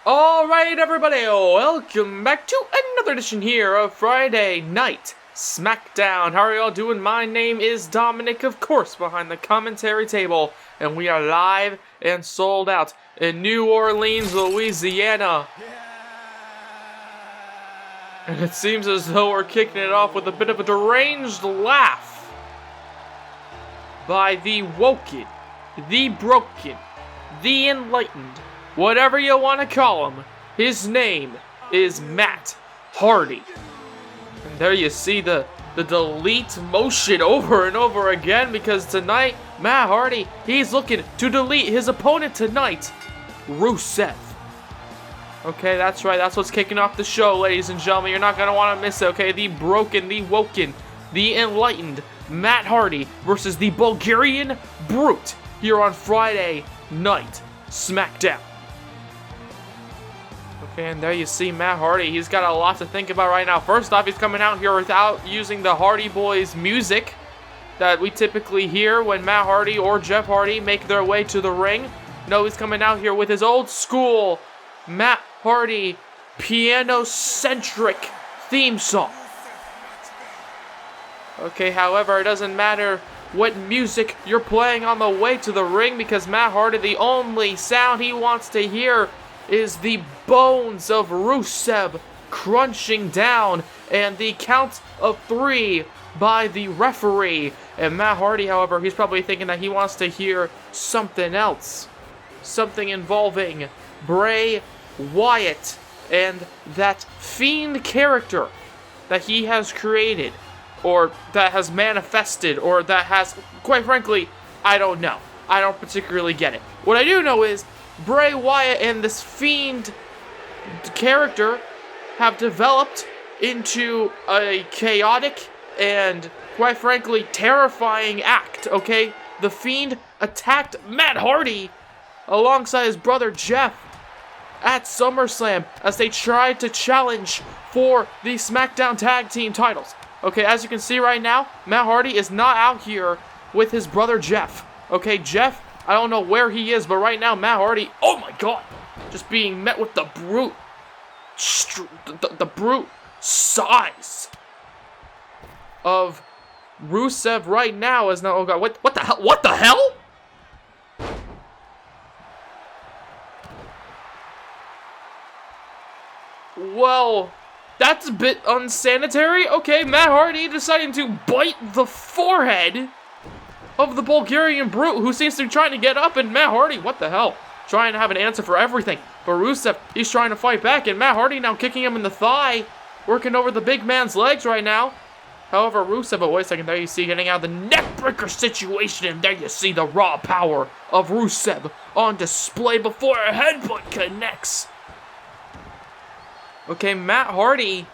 Alright everybody, welcome back to another edition here of Friday Night SmackDown. How are y'all doing? My name is Dominic, of course, behind the commentary table, and we are live and sold out in New Orleans, Louisiana. And it seems as though we're kicking it off with a bit of a deranged laugh by the woken, the broken, the enlightened, whatever you want to call him. His name is Matt Hardy. And there you see the delete motion over and over again, because tonight, Matt Hardy, he's looking to delete his opponent tonight, Rusev. Okay, that's right, that's what's kicking off the show, ladies and gentlemen. You're not going to want to miss it, okay? The broken, the woken, the enlightened Matt Hardy versus the Bulgarian Brute here on Friday Night SmackDown. Okay, and there you see Matt Hardy. He's got a lot to think about right now. First off, he's coming out here without using the Hardy Boys music that we typically hear when Matt Hardy or Jeff Hardy make their way to the ring. No, he's coming out here with his old school Matt Hardy piano-centric theme song. Okay, however, it doesn't matter what music you're playing on the way to the ring, because Matt Hardy, the only sound he wants to hear is the bones of Rusev crunching down and the count of 3 by the referee. And Matt Hardy, however, he's probably thinking that he wants to hear something else. Something involving Bray Wyatt and that Fiend character that he has created, or that has manifested, or that has, quite frankly, I don't know. I don't particularly get it. What I do know is Bray Wyatt and this Fiend character have developed into a chaotic and, quite frankly, terrifying act, okay? The Fiend attacked Matt Hardy alongside his brother Jeff at SummerSlam as they tried to challenge for the SmackDown Tag Team titles. Okay, as you can see right now, Matt Hardy is not out here with his brother Jeff. Okay, Jeff, I don't know where he is, but right now, Matt Hardy, oh my god, just being met with the brute, the brute size of Rusev right now. Is now, oh god, what the hell? Well, that's a bit unsanitary. Okay, Matt Hardy deciding to bite the forehead of the Bulgarian Brute, who seems to be trying to get up, and Matt Hardy, what the hell? Trying to have an answer for everything. But Rusev, he's trying to fight back, and Matt Hardy now kicking him in the thigh, working over the big man's legs right now. However, Rusev, oh wait a second, there you see getting out of the neckbreaker situation, and there you see the raw power of Rusev on display before a headbutt connects. Okay, Matt Hardy,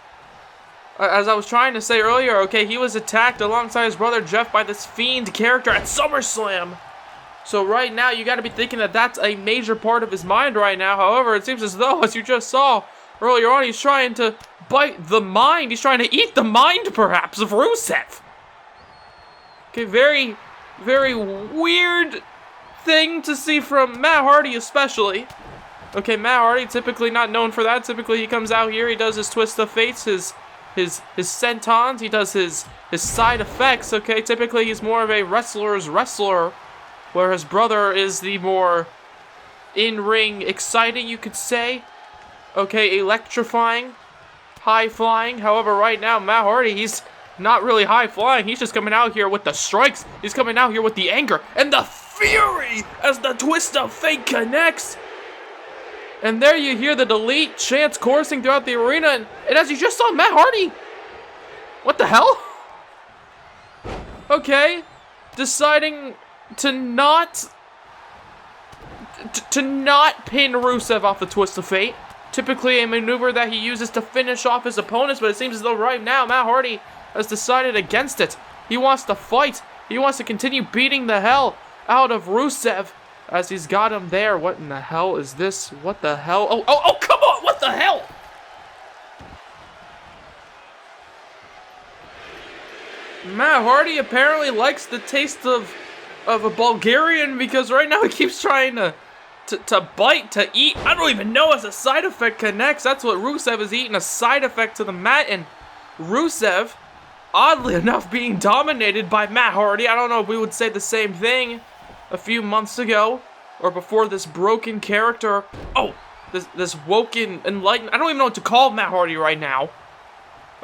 as I was trying to say earlier, okay, he was attacked alongside his brother Jeff by this Fiend character at SummerSlam. So right now, you got to be thinking that that's a major part of his mind right now. However, it seems as though, as you just saw earlier on, he's trying to bite the mind. He's trying to eat the mind, perhaps, of Rusev. Okay, very, very weird thing to see from Matt Hardy especially. Okay, Matt Hardy, typically not known for that. Typically, he comes out here, he does his twist of fates, his sentons, he does his side effects, okay? Typically, he's more of a wrestler's wrestler, where his brother is the more in-ring exciting, you could say. Okay, electrifying, high-flying. However, right now, Matt Hardy, he's not really high-flying. He's just coming out here with the strikes. He's coming out here with the anger and the fury as the twist of fate connects. And there you hear the delete chants coursing throughout the arena, and as you just saw, Matt Hardy, what the hell? Okay, deciding to not pin Rusev off the twist of fate. Typically a maneuver that he uses to finish off his opponents, but it seems as though right now Matt Hardy has decided against it. He wants to fight. He wants to continue beating the hell out of Rusev, as he's got him there. What in the hell is this? What the hell? Oh, come on! What the hell? Matt Hardy apparently likes the taste of a Bulgarian, because right now he keeps trying to to bite, to eat. I don't even know as a side effect connects. That's what Rusev is eating, a side effect to the mat. And Rusev, oddly enough, being dominated by Matt Hardy. I don't know if we would say the same thing a few months ago or before this broken character. Oh, this woken, enlightened. I don't even know what to call Matt Hardy right now.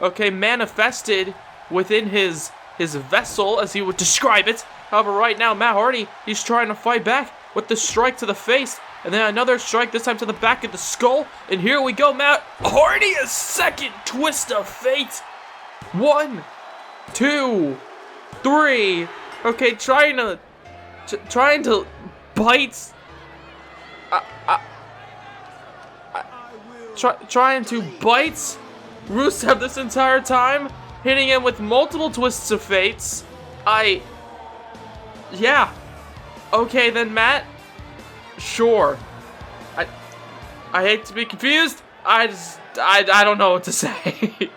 Okay, manifested within his vessel, as he would describe it. However, right now, Matt Hardy, he's trying to fight back with the strike to the face, and then another strike, this time to the back of the skull. And here we go, Matt Hardy, a second twist of fate. 1, 2, 3. Okay, trying to bite. Trying to bite Rusev this entire time, hitting him with multiple twists of fates. Yeah. Okay then, Matt. Sure. I hate to be confused. I don't know what to say.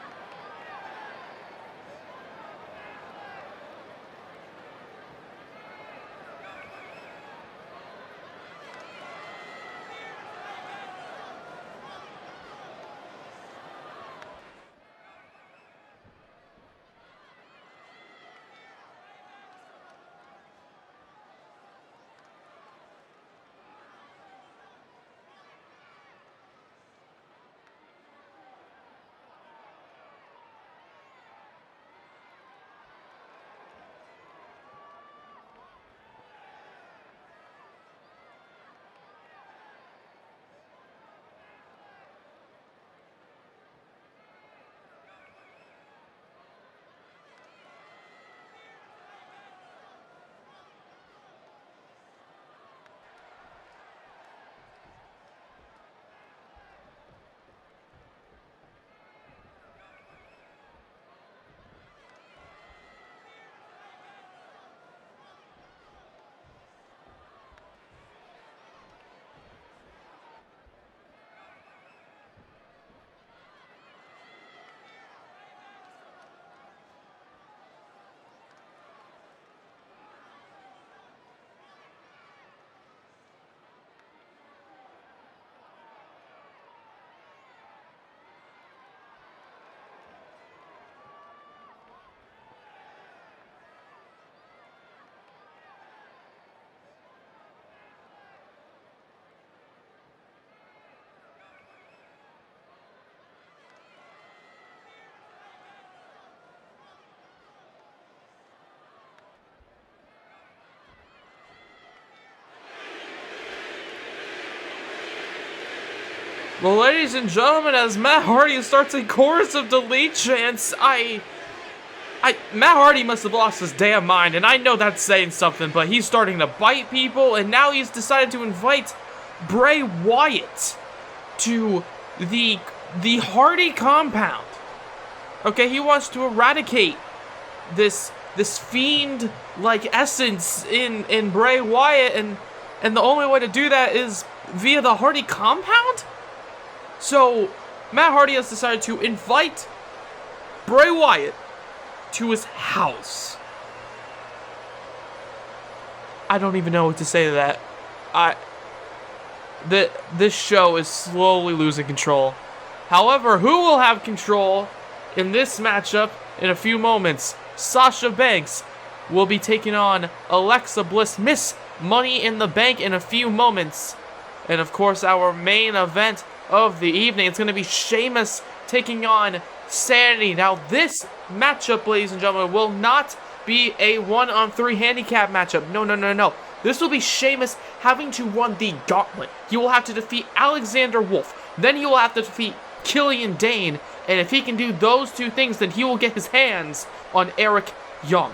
Well, ladies and gentlemen, as Matt Hardy starts a chorus of delete chants, Matt Hardy must have lost his damn mind, and I know that's saying something, but he's starting to bite people, and now he's decided to invite Bray Wyatt to the Hardy compound. Okay, he wants to eradicate this fiend-like essence in Bray Wyatt, and the only way to do that is via the Hardy compound? So, Matt Hardy has decided to invite Bray Wyatt to his house. I don't even know what to say to that. This show is slowly losing control. However, who will have control in this matchup in a few moments? Sasha Banks will be taking on Alexa Bliss, Miss Money in the Bank, in a few moments. And of course, our main event of the evening, it's going to be Sheamus taking on Sanity. Now, this matchup, ladies and gentlemen, will not be a 1-on-3 handicap matchup. No. This will be Sheamus having to run the gauntlet. He will have to defeat Alexander Wolf. Then he will have to defeat Killian Dane. And if he can do those two things, then he will get his hands on Eric Young.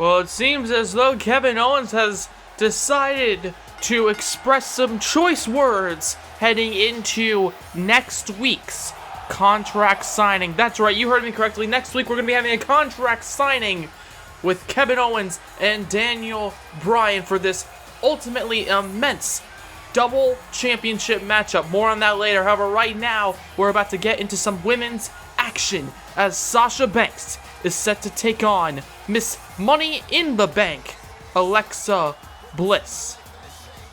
Well, it seems as though Kevin Owens has decided to express some choice words heading into next week's contract signing. That's right, you heard me correctly. Next week we're going to be having a contract signing with Kevin Owens and Daniel Bryan for this ultimately immense double championship matchup. More on that later. However, right now we're about to get into some women's action as Sasha Banks is set to take on Miss Money in the Bank, Alexa Bliss.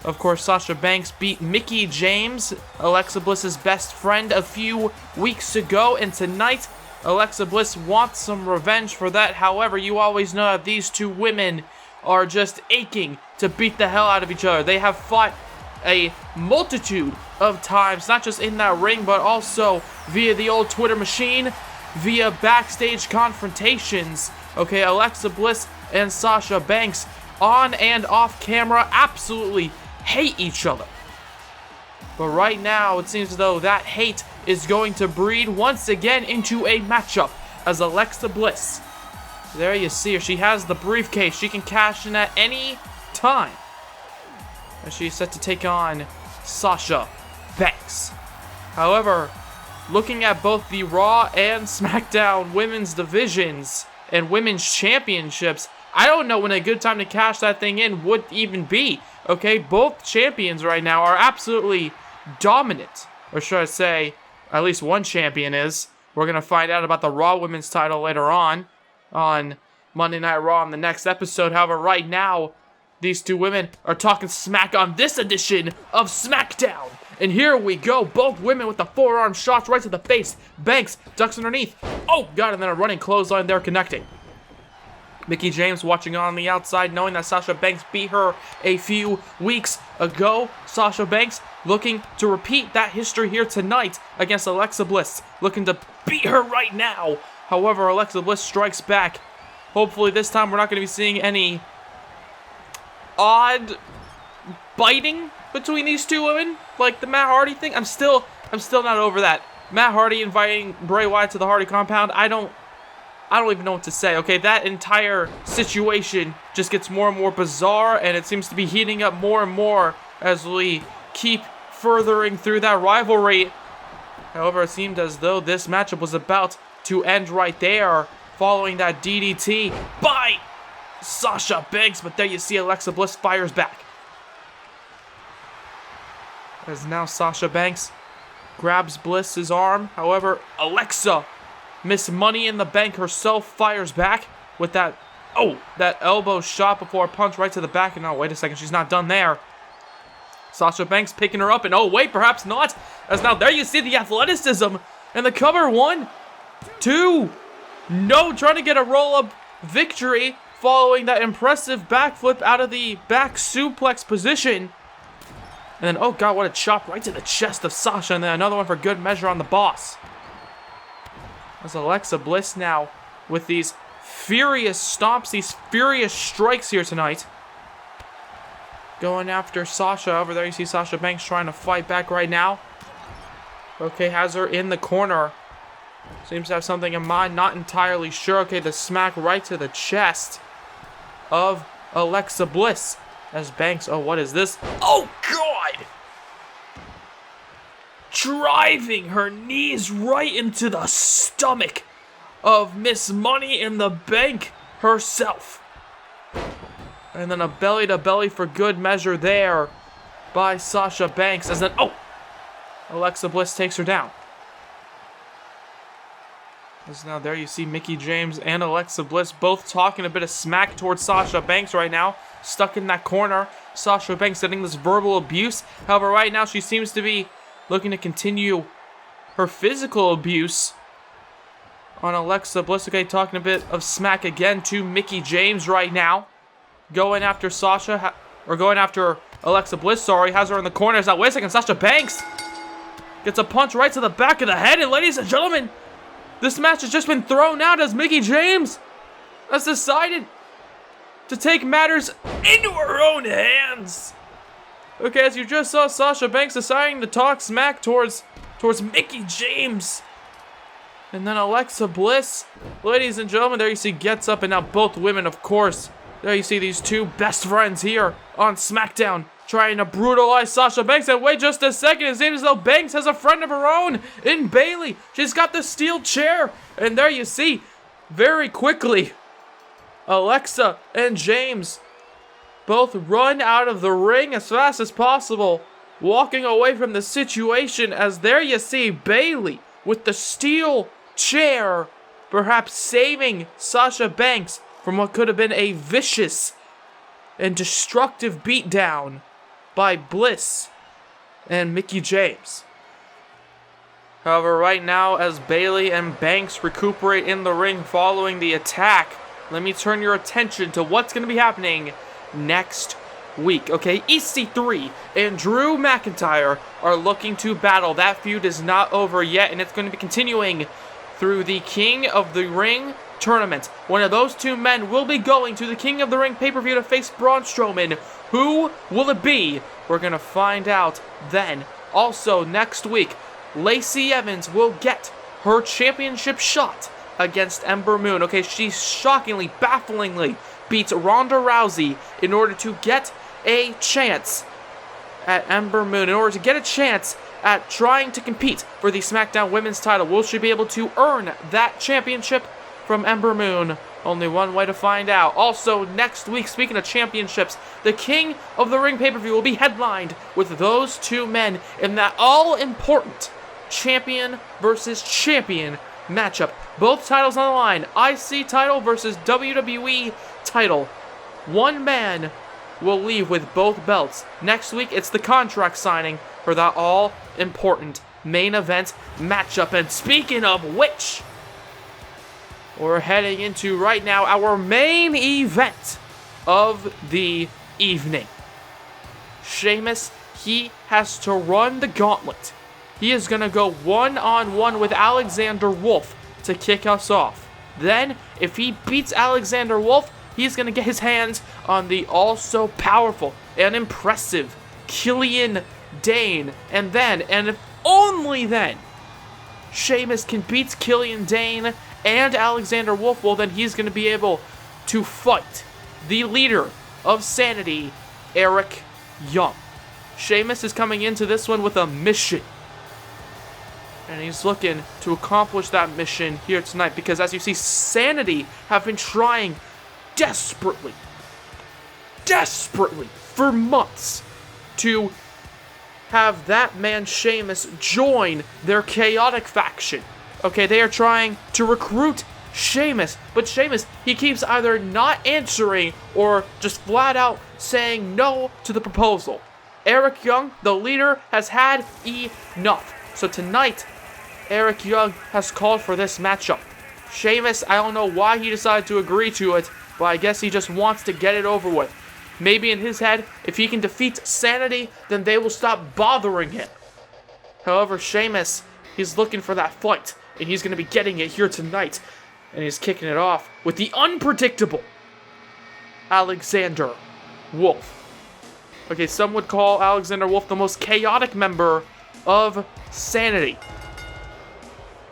Of course, Sasha Banks beat Mickie James, Alexa Bliss's best friend, a few weeks ago, and tonight Alexa Bliss wants some revenge for that. However, you always know that these two women are just aching to beat the hell out of each other. They have fought a multitude of times, not just in that ring, but also via the old Twitter machine, via backstage confrontations. Okay, Alexa Bliss and Sasha Banks, on and off camera, absolutely hate each other. But right now, it seems as though that hate is going to breed once again into a matchup as Alexa Bliss, there you see her, she has the briefcase, she can cash in at any time. And she's set to take on Sasha Banks. However, looking at both the Raw and SmackDown women's divisions and women's championships, I don't know when a good time to cash that thing in would even be. Okay, both champions right now are absolutely dominant. Or should I say, at least one champion is. We're going to find out about the Raw women's title later on Monday Night Raw in the next episode. However, right now, these two women are talking smack on this edition of SmackDown. And here we go. Both women with the forearm shots right to the face. Banks ducks underneath. Oh, God, and then a running clothesline there connecting. Mickie James watching on the outside, knowing that Sasha Banks beat her a few weeks ago. Sasha Banks looking to repeat that history here tonight against Alexa Bliss. Looking to beat her right now. However, Alexa Bliss strikes back. Hopefully this time we're not going to be seeing any odd biting between these two women, like the Matt Hardy thing. I'm still not over that. Matt Hardy inviting Bray Wyatt to the Hardy compound. I don't even know what to say. Okay, that entire situation just gets more and more bizarre, and it seems to be heating up more and more as we keep furthering through that rivalry. However, it seemed as though this matchup was about to end right there, following that DDT by Sasha Banks, but there you see Alexa Bliss fires back. As now Sasha Banks grabs Bliss's arm. However, Alexa, Miss Money in the Bank herself, fires back with that elbow shot before a punch right to the back. And oh, wait a second, she's not done there. Sasha Banks picking her up, and oh wait, perhaps not. As now there you see the athleticism and the cover. 1, 2, no, trying to get a roll-up victory following that impressive backflip out of the back suplex position. And then, oh God, what a chop right to the chest of Sasha, and then another one for good measure on the boss. As Alexa Bliss now with these furious stomps, these furious strikes here tonight. Going after Sasha. Over there you see Sasha Banks trying to fight back right now. Okay, has her in the corner. Seems to have something in mind, not entirely sure. Okay, the smack right to the chest of Alexa Bliss. As Banks, oh, what is this? Oh, God! Driving her knees right into the stomach of Miss Money in the Bank herself. And then a belly-to-belly for good measure there by Sasha Banks. As then, oh! Alexa Bliss takes her down. As now there you see Mickie James and Alexa Bliss both talking a bit of smack towards Sasha Banks right now. Stuck in that corner. Sasha Banks getting this verbal abuse. However, right now she seems to be looking to continue her physical abuse on Alexa Bliss. Okay, talking a bit of smack again to Mickie James right now. Going after Sasha, or going after Alexa Bliss, sorry. Has her in the corner. Now, wait a second, Sasha Banks gets a punch right to the back of the head. And ladies and gentlemen, this match has just been thrown out as Mickie James has decided to take matters into her own hands. Okay, as you just saw, Sasha Banks deciding to talk smack towards Mickie James. And then Alexa Bliss, ladies and gentlemen, there you see, gets up, and now both women, of course, There you see these two best friends here on SmackDown trying to brutalize Sasha Banks. And wait just a second, it seems as though Banks has a friend of her own in Bayley. She's got the steel chair. And there you see, very quickly, Alexa and James both run out of the ring as fast as possible, walking away from the situation, as there you see Bayley with the steel chair, perhaps saving Sasha Banks from what could have been a vicious and destructive beatdown by Bliss and Mickie James. However, right now, as Bayley and Banks recuperate in the ring following the attack, let me turn your attention to what's going to be happening next week. Okay, EC3 and Drew McIntyre are looking to battle. That feud is not over yet, and it's going to be continuing through the King of the Ring tournament. One of those two men will be going to the King of the Ring pay-per-view to face Braun Strowman. Who will it be? We're going to find out then. Also, next week, Lacey Evans will get her championship shot against Ember Moon. Okay, she shockingly, bafflingly beats Ronda Rousey in order to get a chance at Ember Moon, in order to get a chance at trying to compete for the SmackDown Women's title. Will she be able to earn that championship from Ember Moon? Only one way to find out. Also, next week, speaking of championships, the King of the Ring pay-per-view will be headlined with those two men in that all-important champion versus champion matchup. Both titles on the line. IC title versus WWE title. One man will leave with both belts. Next week, it's the contract signing for that all-important main event matchup. And speaking of which, we're heading into right now our main event of the evening. Sheamus, he has to run the gauntlet. He is going to go one-on-one with Alexander Wolf to kick us off. Then, if he beats Alexander Wolf, he's going to get his hands on the also powerful and impressive Killian Dane. And then, and if only then, Sheamus can beat Killian Dane and Alexander Wolf, well then he's going to be able to fight the leader of Sanity, Eric Young. Sheamus is coming into this one with a mission. And he's looking to accomplish that mission here tonight, because as you see, Sanity have been trying desperately for months to have that man Sheamus join their chaotic faction. Okay, they are trying to recruit Sheamus, but Sheamus, he keeps either not answering or just flat out saying no to the proposal. Eric Young, the leader, has had enough. So tonight, Eric Young has called for this matchup. Sheamus, I don't know why he decided to agree to it, but I guess he just wants to get it over with. Maybe in his head, if he can defeat Sanity, then they will stop bothering him. However, Sheamus, he's looking for that fight, and he's going to be getting it here tonight. And he's kicking it off with the unpredictable Alexander Wolf. Okay, some would call Alexander Wolf the most chaotic member of Sanity.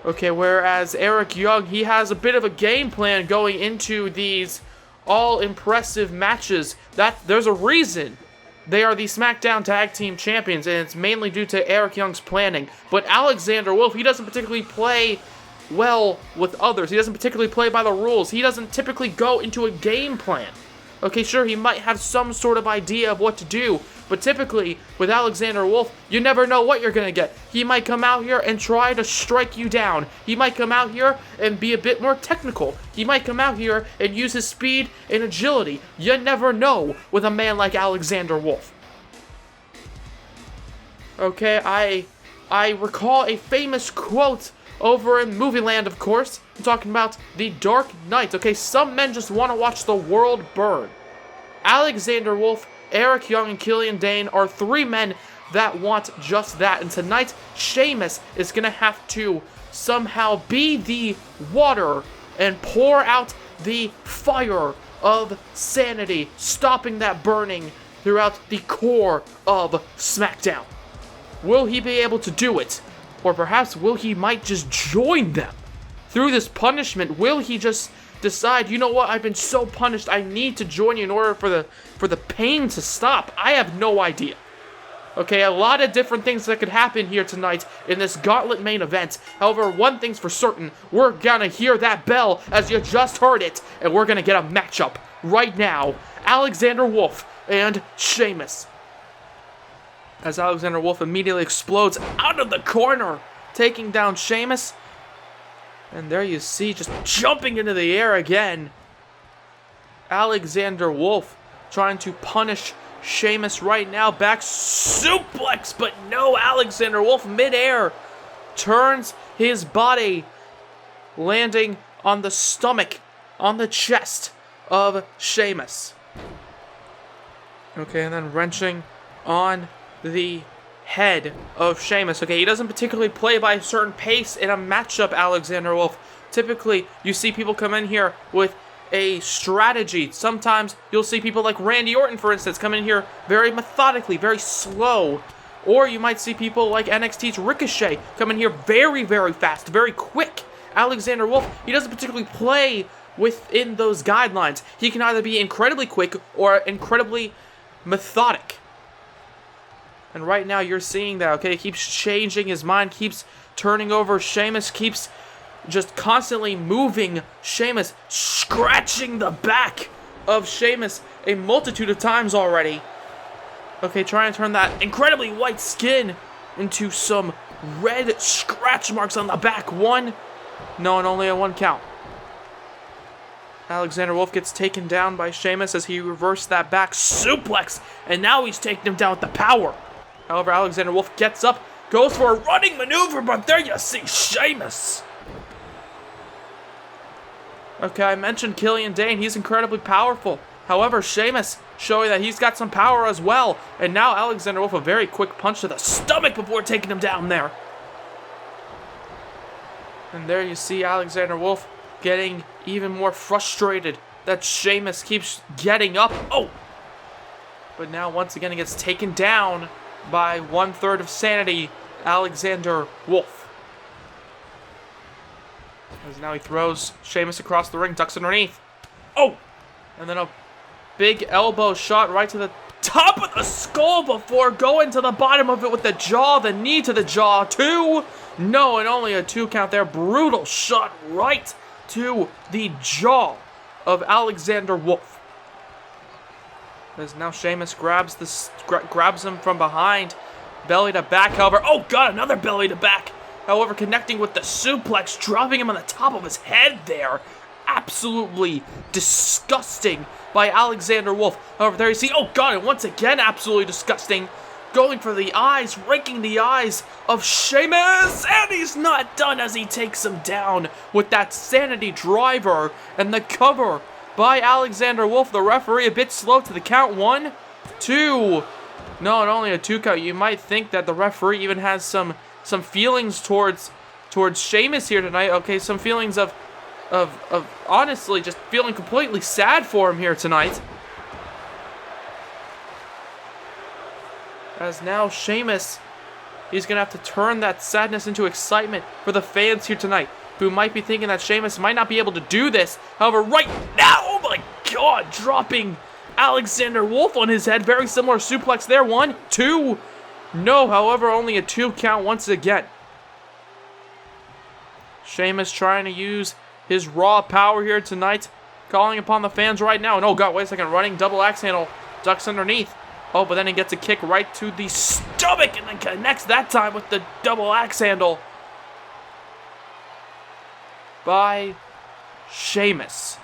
Okay, whereas Eric Young, he has a bit of a game plan going into these all-impressive matches. There's a reason they are the SmackDown Tag Team Champions, and it's mainly due to Eric Young's planning. But Alexander Wolf, he doesn't particularly play well with others. He doesn't particularly play by the rules. He doesn't typically go into a game plan. Okay, sure, he might have some sort of idea of what to do, but typically, with Alexander Wolf, you never know what you're gonna get. He might come out here and try to strike you down. He might come out here and be a bit more technical. He might come out here and use his speed and agility. You never know with a man like Alexander Wolf. Okay, I recall a famous quote over in Movie Land, of course. I'm talking about The Dark Knight. Okay, some men just want to watch the world burn. Alexander Wolf, Eric Young, and Killian Dane are three men that want just that. And tonight, Sheamus is going to have to somehow be the water and pour out the fire of Sanity, stopping that burning throughout the core of SmackDown. Will he be able to do it? Or perhaps will he might just join them? Through this punishment, will he just decide, you know what, I've been so punished, I need to join you in order for the pain to stop? I have no idea. Okay, a lot of different things that could happen here tonight in this Gauntlet main event. However, one thing's for certain, we're gonna hear that bell as you just heard it, and we're gonna get a matchup right now. Alexander Wolf and Sheamus. As Alexander Wolf immediately explodes out of the corner, taking down Sheamus. And there you see, just jumping into the air again, Alexander Wolf trying to punish Sheamus right now. Back suplex, but no, Alexander Wolf midair turns his body, landing on the stomach, on the chest of Sheamus. Okay, and then wrenching on the head of Sheamus. Okay, he doesn't particularly play by a certain pace in a matchup, Alexander Wolf. Typically, you see people come in here with a strategy. Sometimes you'll see people like Randy Orton, for instance, come in here very methodically, very slow. Or you might see people like NXT's Ricochet come in here very, very fast, very quick. Alexander Wolf, he doesn't particularly play within those guidelines. He can either be incredibly quick or incredibly methodic. And right now you're seeing that, okay? He keeps changing his mind, keeps turning over Sheamus, keeps just constantly moving Sheamus, scratching the back of Sheamus a multitude of times already. Okay, trying to turn that incredibly white skin into some red scratch marks on the back. One, no, and only a 1 count. Alexander Wolf gets taken down by Sheamus as he reversed that back suplex, and now he's taking him down with the power. However, Alexander Wolf gets up, goes for a running maneuver, but there you see Sheamus. Okay, I mentioned Killian Dane. He's incredibly powerful. However, Sheamus showing that he's got some power as well. And now Alexander Wolf, a very quick punch to the stomach before taking him down there. And there you see Alexander Wolf getting even more frustrated that Sheamus keeps getting up. Oh! But now once again he gets taken down by 1/3 of Sanity, Alexander Wolf. As now he throws Sheamus across the ring, ducks underneath. Oh! And then a big elbow shot right to the top of the skull before going to the bottom of it with the jaw, the knee to the jaw. 2. No, and only a 2 count there. Brutal shot right to the jaw of Alexander Wolf. As now Sheamus grabs him from behind. Belly to back, however. Oh, God, another belly to back. However, connecting with the suplex, dropping him on the top of his head there. Absolutely disgusting by Alexander Wolf. However, there you see, oh God, and once again, absolutely disgusting. Going for the eyes, raking the eyes of Sheamus, and he's not done as he takes him down with that Sanity driver and the cover by Alexander Wolf. The referee a bit slow to the count. 1, 2. No, and only a 2 count. You might think that the referee even has some feelings towards Sheamus here tonight. Okay, some feelings of honestly just feeling completely sad for him here tonight. As now Sheamus, he's going to have to turn that sadness into excitement for the fans here tonight, who might be thinking that Sheamus might not be able to do this. However, right now, oh my God, dropping Alexander Wolf on his head. Very similar suplex there. 1, 2. No, however, only a 2 count once again. Sheamus trying to use his raw power here tonight, calling upon the fans right now. And oh God, wait a second, running double axe handle, ducks underneath. Oh, but then he gets a kick right to the stomach and then connects that time with the double axe handle by Sheamus.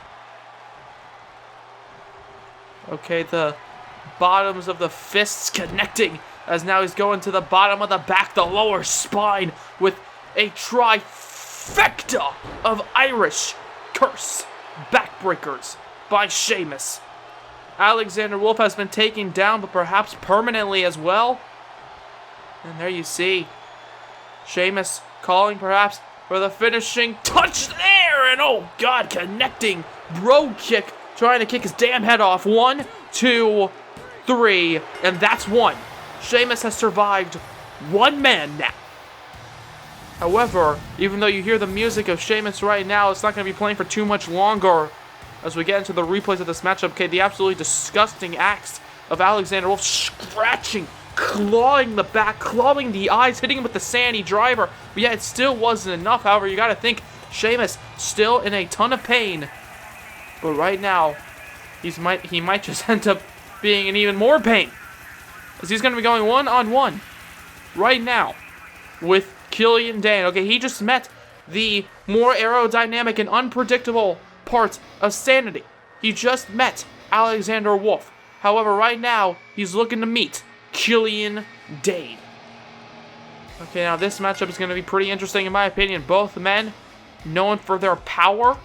Okay, the bottoms of the fists connecting as now he's going to the bottom of the back, the lower spine with a trifecta of Irish curse backbreakers by Sheamus. Alexander Wolf has been taken down, but perhaps permanently as well. And there you see Sheamus calling perhaps for the finishing touch there. And oh God, connecting bro kick, trying to kick his damn head off. 1, 2, 3, and that's 1. Sheamus has survived 1 man now. However, even though you hear the music of Sheamus right now, it's not going to be playing for too much longer as we get into the replays of this matchup. Okay, the absolutely disgusting acts of Alexander Wolf scratching, clawing the back, clawing the eyes, hitting him with the Sanity driver. But yeah, it still wasn't enough. However, you got to think Sheamus still in a ton of pain. But right now, he might just end up being in even more pain, as he's going to be going one-on-one right now with Killian Dane. Okay, he just met the more aerodynamic and unpredictable part of Sanity. He just met Alexander Wolf. However, right now, he's looking to meet Killian Dane. Okay, now this matchup is going to be pretty interesting in my opinion. Both men known for their power.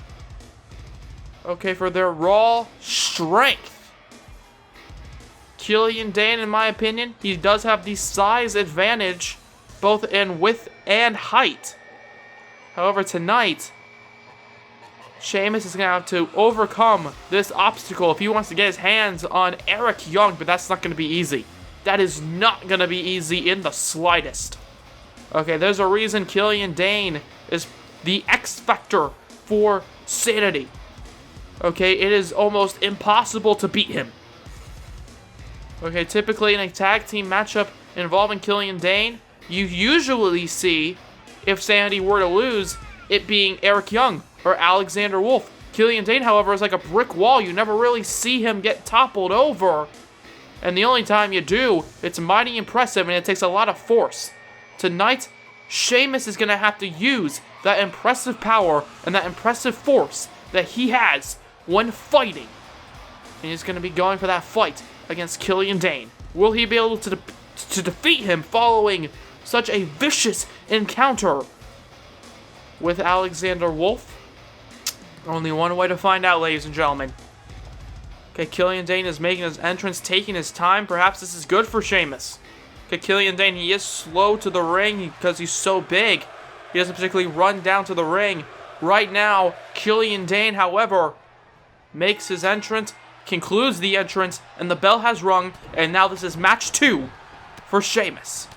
Okay, for their raw strength. Killian Dane, in my opinion, he does have the size advantage, both in width and height. However, tonight, Sheamus is going to have to overcome this obstacle if he wants to get his hands on Eric Young, but that's not going to be easy. That is not going to be easy in the slightest. Okay, there's a reason Killian Dane is the X Factor for Sanity. Okay, it is almost impossible to beat him. Okay, typically in a tag team matchup involving Killian Dane, you usually see, if Sanity were to lose, it being Eric Young or Alexander Wolf. Killian Dane, however, is like a brick wall. You never really see him get toppled over. And the only time you do, it's mighty impressive and it takes a lot of force. Tonight, Sheamus is going to have to use that impressive power and that impressive force that he has when fighting. And he's going to be going for that fight against Killian Dane. Will he be able to defeat him following such a vicious encounter with Alexander Wolf? Only one way to find out, ladies and gentlemen. Okay, Killian Dane is making his entrance, taking his time. Perhaps this is good for Sheamus. Okay, Killian Dane, he is slow to the ring because he's so big. He doesn't particularly run down to the ring. Right now, Killian Dane, however, makes his entrance, concludes the entrance, and the bell has rung, and now this is match 2 for Sheamus.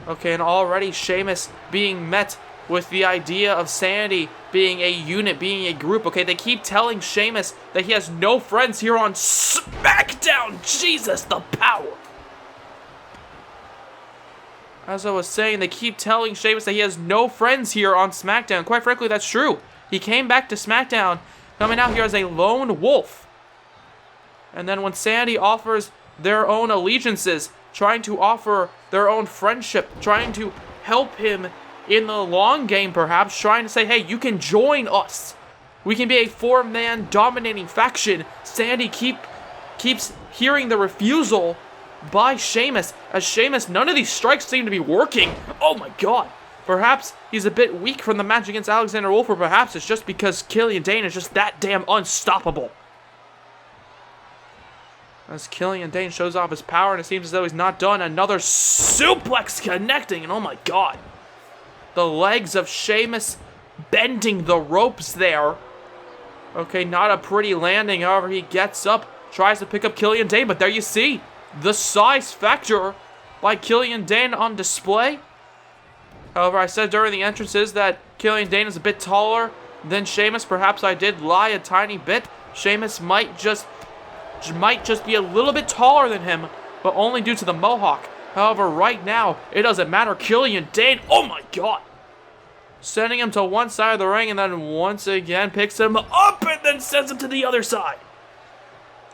Okay, and already Sheamus being met with the idea of Sanity being a unit, being a group. Okay, they keep telling Sheamus that he has no friends here on SmackDown. Jesus, the power. As I was saying, they keep telling Sheamus that he has no friends here on SmackDown. Quite frankly, that's true. He came back to SmackDown, coming out here as a lone wolf. And then when Sanity offers their own allegiances, trying to offer their own friendship, trying to help him in the long game perhaps, trying to say, hey, you can join us. We can be a 4-man dominating faction. Sanity keeps hearing the refusal by Sheamus. As Sheamus, none of these strikes seem to be working. Oh my god. Perhaps he's a bit weak from the match against Alexander Wolf, or perhaps it's just because Killian Dane is just that damn unstoppable. As Killian Dane shows off his power, and it seems as though he's not done. Another suplex connecting, and oh my god. The legs of Sheamus bending the ropes there. Okay, not a pretty landing. However, he gets up, tries to pick up Killian Dane, but there you see the size factor by Killian Dane on display. However, I said during the entrances that Killian Dane is a bit taller than Sheamus. Perhaps I did lie a tiny bit. Sheamus might just be a little bit taller than him, but only due to the mohawk. However, right now, it doesn't matter. Killian Dane, oh my god. Sending him to one side of the ring and then once again picks him up and then sends him to the other side.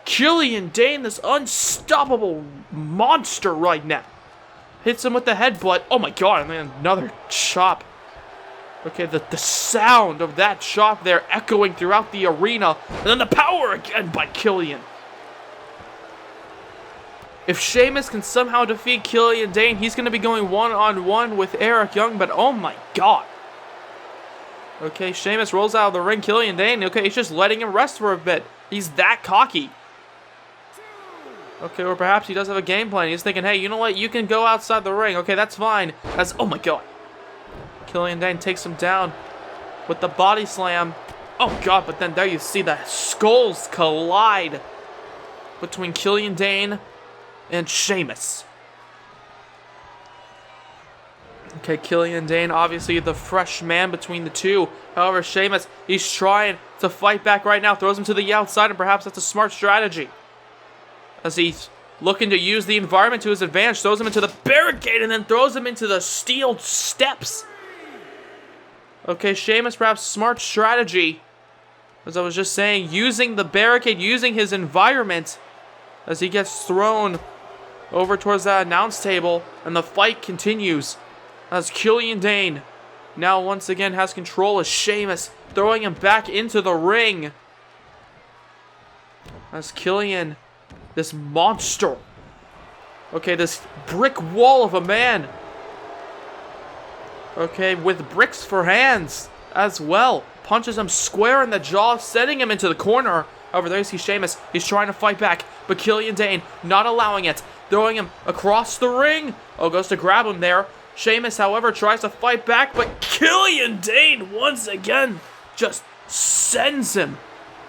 Killian Dane, this unstoppable monster right now. Hits him with the headbutt. Oh my god, and then another chop. Okay, the sound of that chop there echoing throughout the arena. And then the power again by Killian. If Sheamus can somehow defeat Killian Dane, he's going to be going one-on-one with Eric Young, but oh my god. Okay, Sheamus rolls out of the ring. Killian Dane, okay, he's just letting him rest for a bit. He's that cocky. Okay, or perhaps he does have a game plan. He's thinking, hey, you know what? You can go outside the ring. Okay, that's fine. Oh my god. Killian Dane takes him down with the body slam. Oh god, but then there you see the skulls collide between Killian Dane and Sheamus. Okay, Killian Dane, obviously the fresh man between the two. However, Sheamus, he's trying to fight back right now. Throws him to the outside, and perhaps that's a smart strategy. As he's looking to use the environment to his advantage. Throws him into the barricade, and then throws him into the steel steps. Okay, Sheamus, perhaps smart strategy. As I was just saying, using the barricade, using his environment. As he gets thrown over towards that announce table. And the fight continues. As Killian Dane now once again has control of Sheamus, throwing him back into the ring. As Killian, this monster, okay, this brick wall of a man, okay, with bricks for hands as well, punches him square in the jaw, sending him into the corner. Over there you see Sheamus, he's trying to fight back, but Killian Dane not allowing it, throwing him across the ring. Oh, goes to grab him there. Sheamus, however, tries to fight back, but Killian Dane, once again, just sends him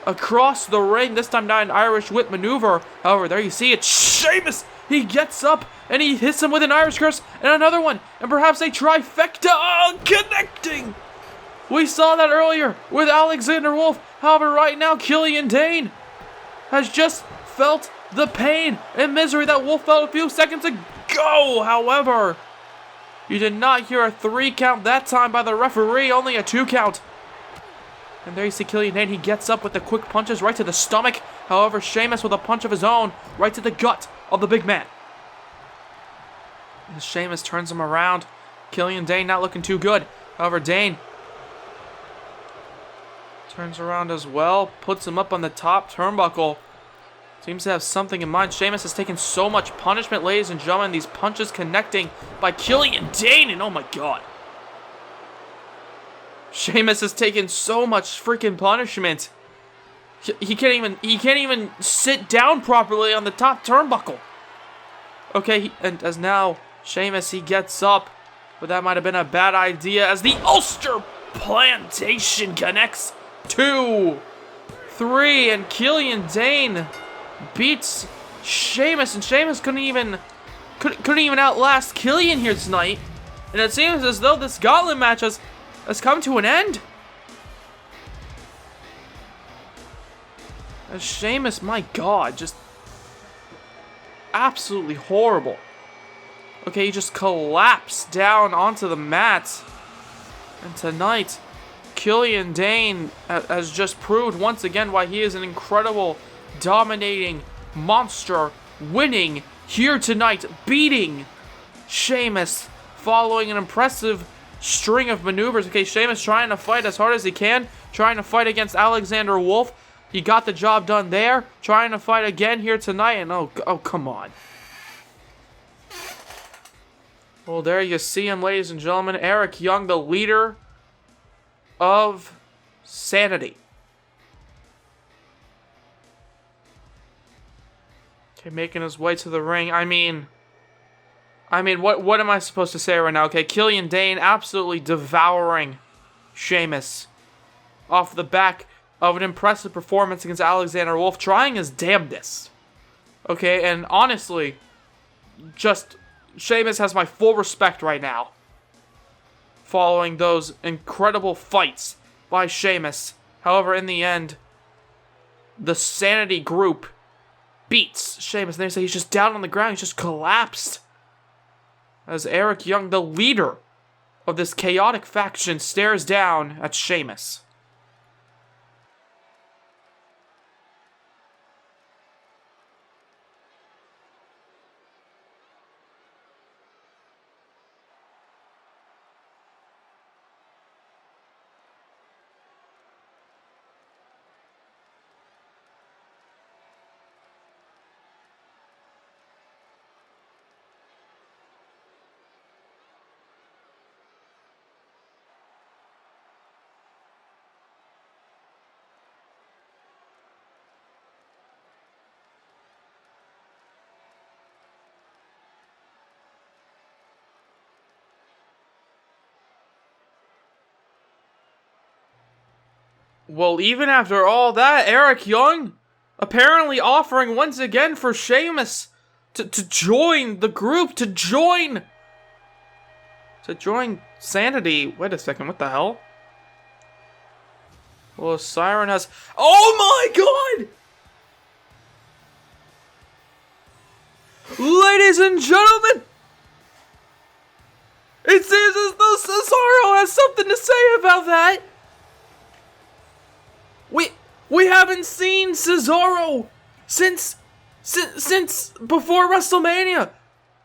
across the ring. This time not an Irish whip maneuver. However, there you see it. Sheamus, he gets up, and he hits him with an Irish curse, and another one, and perhaps a trifecta. Oh, connecting! We saw that earlier with Alexander Wolf. However, right now, Killian Dane has just felt the pain and misery that Wolf felt a few seconds ago. However, you did not hear a 3 count that time by the referee, only a 2 count. And there you see Killian Dane, he gets up with the quick punches right to the stomach. However, Sheamus with a punch of his own right to the gut of the big man. And Sheamus turns him around. Killian Dane not looking too good. However, Dane turns around as well, puts him up on the top turnbuckle. Seems to have something in mind. Sheamus has taken so much punishment, ladies and gentlemen. These punches connecting by Killian Dane, and oh my god. Sheamus has taken so much freaking punishment. He can't even sit down properly on the top turnbuckle. Okay, and as now Sheamus, he gets up, but that might have been a bad idea as the Ulster Plantation connects. 2, 3, and Killian Dane beats Sheamus, and Sheamus couldn't even outlast Killian here tonight. And it seems as though this gauntlet match has come to an end. And Sheamus, my god, just absolutely horrible. Okay, he just collapsed down onto the mat. And tonight, Killian Dane has just proved once again why he is an incredible, dominating monster, winning here tonight, beating Sheamus, following an impressive string of maneuvers. Okay, Sheamus trying to fight as hard as he can, trying to fight against Alexander Wolf. He got the job done there, trying to fight again here tonight, and oh come on. Well, there you see him, ladies and gentlemen. Eric Young, the leader of Sanity. Okay, making his way to the ring. I mean, what am I supposed to say right now? Okay, Killian Dane absolutely devouring Sheamus off the back of an impressive performance against Alexander Wolf, trying his damnedest. Okay, and honestly, just Sheamus has my full respect right now, following those incredible fights by Sheamus. However, in the end, the Sanity group beats Sheamus. And they say he's just down on the ground. He's just collapsed. As Eric Young, the leader of this chaotic faction, stares down at Sheamus. Well, even after all that, Eric Young apparently offering once again for Sheamus to join the group, to join to join Sanity. Wait a second, what the hell? Well, Siren has... Oh my god! Ladies and gentlemen! It seems as though Cesaro has something to say about that! We haven't seen Cesaro since before WrestleMania!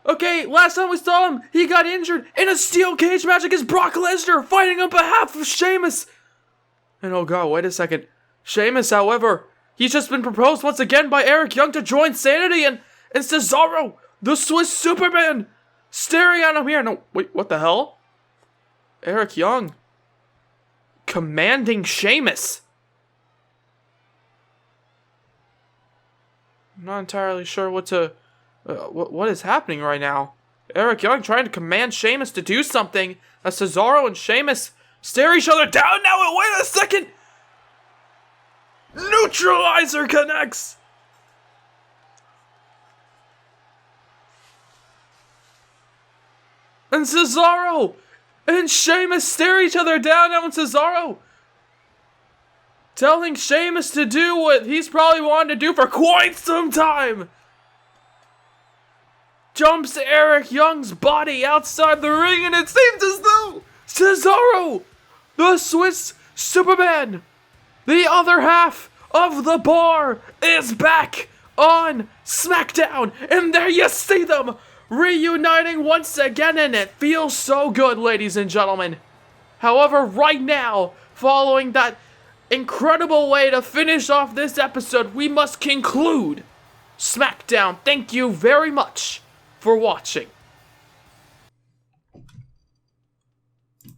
Okay, last time we saw him, he got injured in a steel cage match against Brock Lesnar, fighting on behalf of Sheamus. And oh god, wait a second. Sheamus, however, he's just been proposed once again by Eric Young to join Sanity, and Cesaro, the Swiss Superman, staring at him here. No, wait, what the hell? Eric Young commanding Sheamus. I'm not entirely sure what is happening right now. Eric Young trying to command Sheamus to do something as Cesaro and Sheamus stare each other down now, and wait a second! Neutralizer connects! And Cesaro and Sheamus stare each other down now, and Cesaro telling Sheamus to do what he's probably wanted to do for quite some time. Jumps Eric Young's body outside the ring, and it seems as though Cesaro, the Swiss Superman, the other half of the bar, is back on SmackDown. And there you see them reuniting once again, and it feels so good, ladies and gentlemen. However, right now, following that incredible way to finish off this episode, we must conclude SmackDown. Thank you very much for watching.